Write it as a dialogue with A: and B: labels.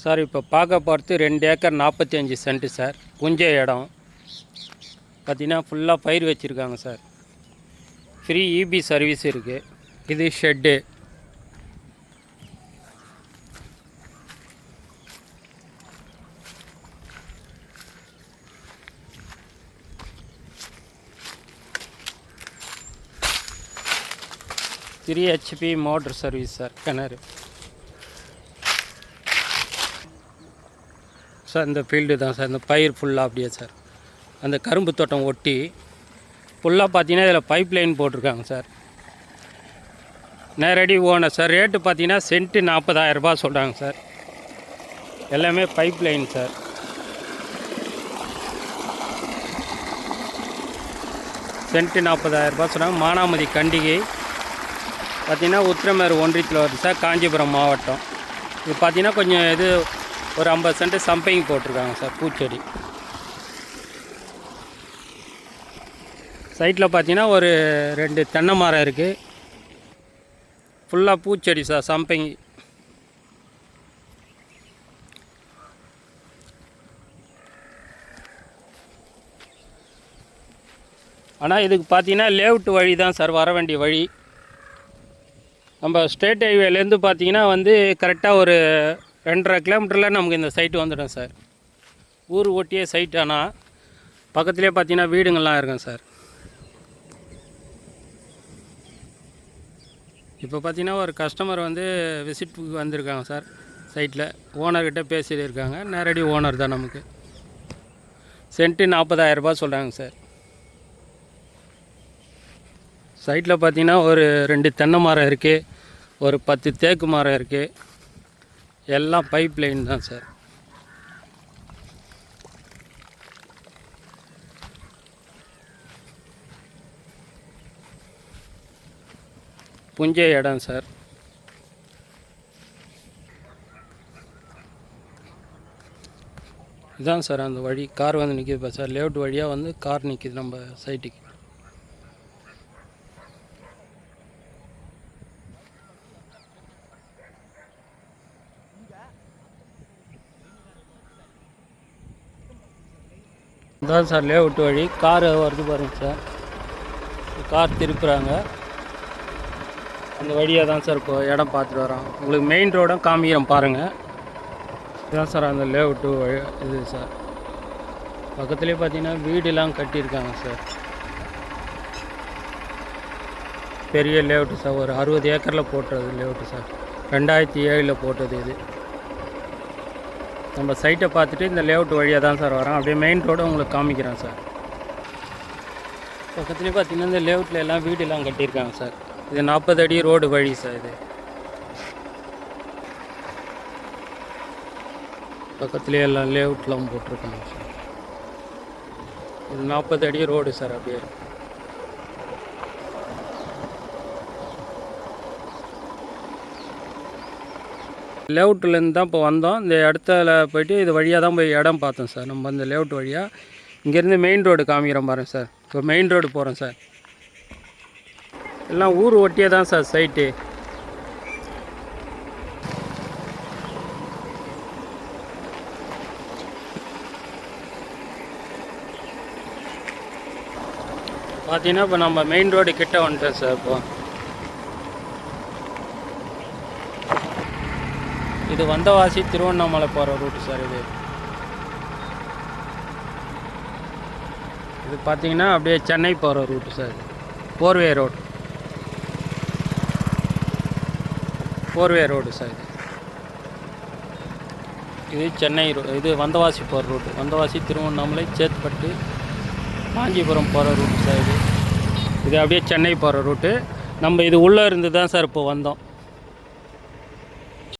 A: Sir இப்போ பார்க்க போகிறது 2 ஏக்கர் 45 சென்ட்டு சார். புஞ்சை இடம் பார்த்திங்கன்னா ஃபுல்லாக பயிர் வச்சுருக்காங்க சார். ஃப்ரீ இபி சர்வீஸ் இருக்குது. இது shed. Three HP motor service sir. கிணறு சார். இந்த ஃபீல்டு தான் சார். இந்த பயிர் ஃபுல்லாக அப்படியே சார். அந்த கரும்பு தோட்டம் ஒட்டி ஃபுல்லாக பார்த்தீங்கன்னா இதில் பைப் லைன் போட்டிருக்காங்க சார். நேரடி ஓனர் சார். ரேட்டு பார்த்தீங்கன்னா சென்ட்டு 40,000 ரூபா சொல்கிறாங்க சார். எல்லாமே பைப் லைன் சார். சென்ட்டு 40,000 ரூபா சொல்கிறாங்க. மானாமதி கண்டிகை பார்த்திங்கன்னா உத்திரமேறு ஒன்றியத்தில் வருது சார். காஞ்சிபுரம் மாவட்டம். இது பார்த்திங்கன்னா கொஞ்சம் இது ஒரு 50 சென்ட்டு சம்பங்கி போட்டிருக்காங்க சார். பூச்செடி சைட்டில் பார்த்தீங்கன்னா ஒரு 2 தென்னை மரம் இருக்குது. ஃபுல்லாக பூச்செடி சார். சம்பங்கி ஆனால் இதுக்கு பார்த்தீங்கன்னா லேஅவுட் வழி தான் சார். வர வேண்டிய வழி நம்ம ஸ்டேட் ஹைவேலேருந்து பார்த்தீங்கன்னா கரெக்டாக ஒரு 2.5 கிலோமீட்டரில் நமக்கு இந்த சைட்டு வந்துடும் சார். ஊர் ஒட்டியே சைட். ஆனால் பக்கத்துலேயே பார்த்தீங்கன்னா வீடுங்கள்லாம் இருக்கும் சார். இப்போ பார்த்தீங்கன்னா ஒரு கஸ்டமர் விசிட்டுக்கு வந்திருக்காங்க சார். சைட்டில் ஓனர்கிட்ட பேசிட்டு இருக்காங்க. நேரடி ஓனர் தான் நமக்கு. சென்ட்டு 40,000 ரூபா சொல்கிறாங்க சார். சைட்டில் பார்த்தீங்கன்னா ஒரு 2 தென்னை மரம் இருக்குது. ஒரு 10 தேக்கு மரம் இருக்குது. எல்லாம் பைப் லைன் தான் சார். புஞ்சை இடம் சார். இதுதான் சார் அந்த வழி. கார் நிற்கிது சார். லேஅவுட் வழியாக கார் நிற்கிது நம்ம சைட்டுக்கு. இதுதான் சார் லேஅவுட் வழி. கார் வருது பாருங்கள் சார். கார் திருப்புறாங்க. அந்த வழியாக தான் சார் இப்போ இடம் பார்த்துட்டு வரோம். உங்களுக்கு மெயின் ரோடும் காமிக்கிறோம் பாருங்கள். இதுதான் சார் அந்த லேஅவுட்டு வழி. இது சார் பக்கத்துலேயே பார்த்தீங்கன்னா வீடுலாம் கட்டியிருக்காங்க சார். பெரிய லேஅவுட்டு சார். ஒரு 60 ஏக்கரில் போட்டது லேஅவுட்டு சார். 2007 போட்டது இது. நம்ம சைட்டை பார்த்துட்டு இந்த லேஅவுட் வழியாக தான் சார் வரோம். அப்படியே மெயின் ரோடு உங்களுக்கு காமிக்கிறேன் சார். பக்கத்துலேயே பார்த்தீங்கன்னா இந்த லேஅவுட்டில் எல்லாம் வீடுலாம் கட்டியிருக்காங்க சார். இது 40 அடி ரோடு வழி சார். இது பக்கத்துலேயே எல்லாம் லேஅவுட்லாம் போட்டிருக்காங்க சார். இது 40 அடி ரோடு சார். அப்படியே லேஅவுட்லேருந்து தான் இப்போ வந்தோம். இந்த இடத்துல போய்ட்டு இது வழியாக தான் போய் இடம் பார்த்தோம் சார். நம்ம இந்த லேஅவுட் வழியாக இங்கேருந்து மெயின் ரோடு காமிக்கிறோம் பாருங்கள் சார். இப்போ மெயின் ரோடு போகிறோம் சார். எல்லாம் ஊர் ஒட்டியே தான் சார் சைட்டு. பார்த்தீங்கன்னா இப்போ நம்ம மெயின் ரோடு கிட்ட வந்துட்டோம் சார். இப்போ இது வந்தவாசி திருவண்ணாமலை போகிற ரூட்டு சார். இது பார்த்தீங்கன்னா அப்படியே சென்னை போகிற route sir. Four way road sir. இது சென்னை இது வந்தவாசி போகிற ரூட்டு. வந்தவாசி திருவண்ணாமலை சேத்பட்டு காஞ்சிபுரம் போகிற ரூட்டு சார். இது அப்படியே சென்னை போகிற ரூட்டு. நம்ம இது உள்ளே இருந்து தான் சார் இப்போ வந்தோம்.